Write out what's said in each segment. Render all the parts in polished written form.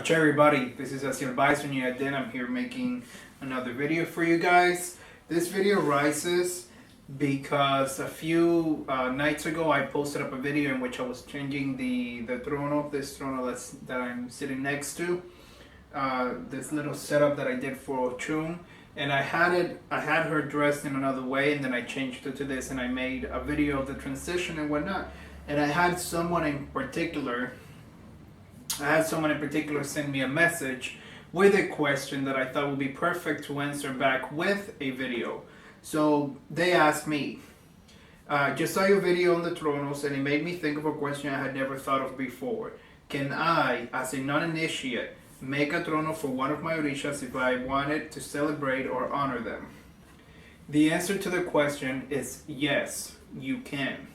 Ciao everybody, this is Asiel Bison. Then I'm here making another video for you guys. This video rises because a few nights ago I posted up a video in which I was changing the Trono, this Trono that I'm sitting next to. This little setup that I did for Chum, and I had her dressed in another way, and then I changed it to this, and I made a video of the transition and whatnot. And I had someone in particular send me a message with a question that I thought would be perfect to answer back with a video. So they asked me, just saw your video on the Tronos and it made me think of a question I had never thought of before. Can I, as a non-initiate, make a Trono for one of my Orishas if I wanted to celebrate or honor them? The answer to the question is yes, you can.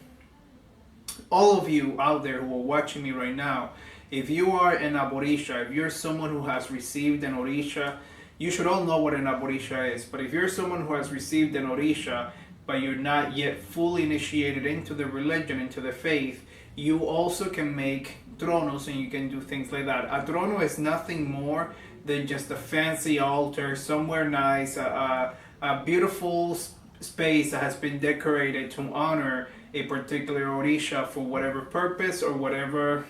All of you out there who are watching me right now, if you are an Aborisha, if you're someone who has received an Orisha, you should all know what an Aborisha is. But if you're someone who has received an Orisha, but you're not yet fully initiated into the religion, into the faith, you also can make tronos and you can do things like that. A trono is nothing more than just a fancy altar, somewhere nice, a beautiful space that has been decorated to honor a particular Orisha for whatever purpose or whatever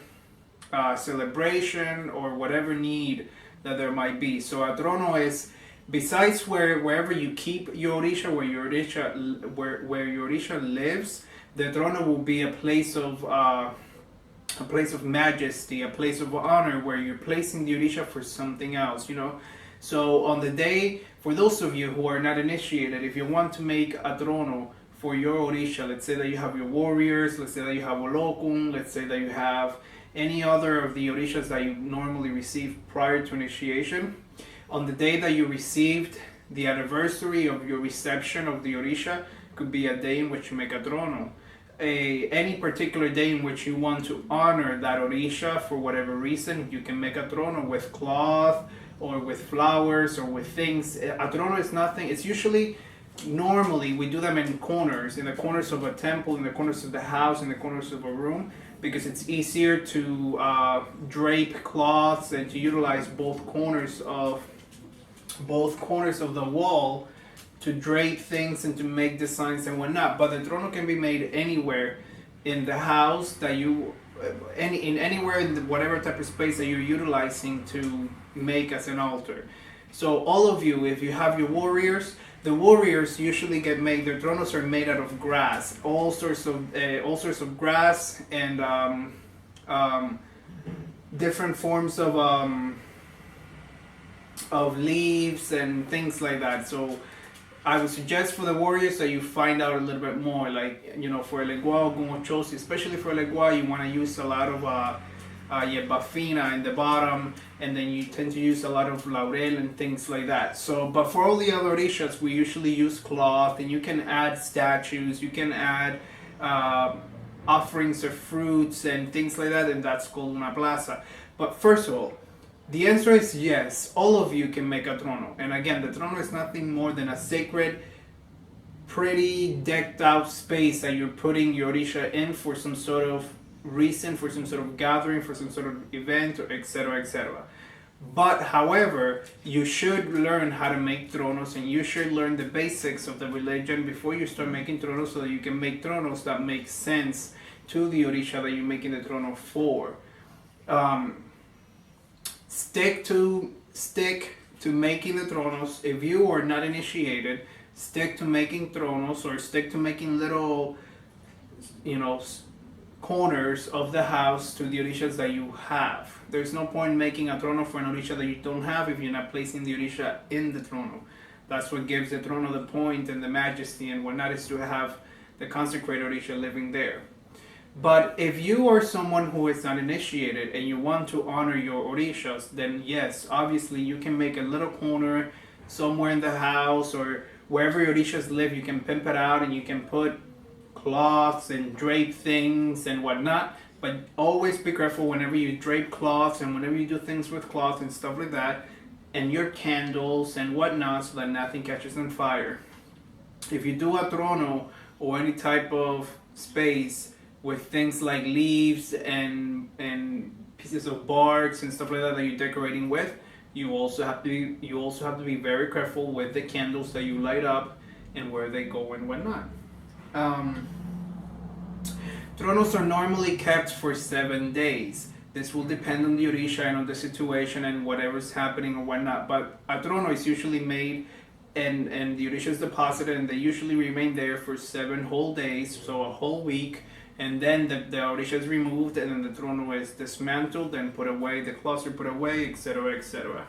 celebration or whatever need that there might be. So a trono is, besides wherever you keep your Orisha, where your Orisha lives, the trono will be a place of majesty, a place of honor, where you're placing the Orisha for something else, you know. So on the day, for those of you who are not initiated, if you want to make a trono for your Orisha, let's say that you have your warriors, let's say that you have Olokun, let's say that you have any other of the Orishas that you normally receive prior to initiation, on the day that you received the anniversary of your reception of the Orisha, could be a day in which you make a trono. Any particular day in which you want to honor that Orisha for whatever reason, you can make a trono with cloth or with flowers or with things. A trono is nothing, it's usually, normally we do them in the corners of a temple, in the corners of the house, in the corners of a room, because it's easier to drape cloths and to utilize both corners of the wall to drape things and to make designs and whatnot. But the trono can be made anywhere in the house that you, anywhere in whatever type of space that you're utilizing to make as an altar. So all of you, if you have your warriors, the warriors usually get made. Their tronos are made out of grass, all sorts of grass and different forms of leaves and things like that. So I would suggest for the warriors that you find out a little bit more, like, you know, for Elegua, Gumochosi, especially for Elegua, you want to use a lot of yerba fina in the bottom, and then you tend to use a lot of laurel and things like that. So, but for all the other Orishas, we usually use cloth, and you can add statues, you can add offerings of fruits and things like that, and that's called una plaza. But first of all, the answer is yes, all of you can make a trono. And again, the trono is nothing more than a sacred, pretty decked out space that you're putting your Orisha in for some sort of reason, for some sort of gathering, for some sort of event, or etc., etc. But however, you should learn how to make tronos, and you should learn the basics of the religion before you start making tronos, so that you can make tronos that make sense to the Orisha that you're making the trono for. Stick to making the tronos. If you are not initiated, stick to making tronos, or stick to making little, you know, corners of the house to the Orishas that you have. There's no point making a trono for an Orisha that you don't have if you're not placing the Orisha in the trono. That's what gives the trono the point and the majesty and whatnot, is to have the consecrated Orisha living there. But if you are someone who is not initiated and you want to honor your Orishas, then yes, obviously you can make a little corner somewhere in the house, or wherever your Orishas live, you can pimp it out and you can put cloths and drape things and whatnot. But always be careful whenever you drape cloths and whenever you do things with cloth and stuff like that, and your candles and whatnot, so that nothing catches on fire. If you do a trono or any type of space with things like leaves and pieces of barks and stuff like that you're decorating with, you also have to be very careful with the candles that you light up and where they go and whatnot. Tronos are normally kept for 7 days. This will depend on the orisha and on the situation and whatever's happening or whatnot. But a trono is usually made and the orisha is deposited, and they usually remain there for 7 whole days, so a whole week. And then the orisha is removed, and then the trono is dismantled and put away, the cloths are put away, etc., etc.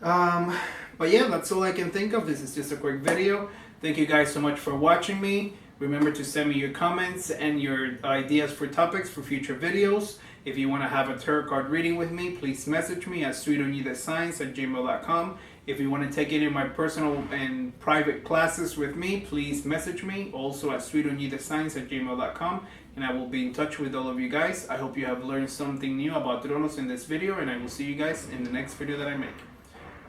But yeah, that's all I can think of. This is just a quick video. Thank you guys so much for watching me. Remember to send me your comments and your ideas for topics for future videos. If you want to have a tarot card reading with me, please message me at sweetonidesigns@gmail.com. If you want to take any of my personal and private classes with me, please message me also at sweetonidesigns@gmail.com, and I will be in touch with all of you guys. I hope you have learned something new about Tronos in this video, and I will see you guys in the next video that I make.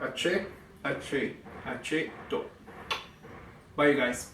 Ache, ache, ache, do. Bye, you guys.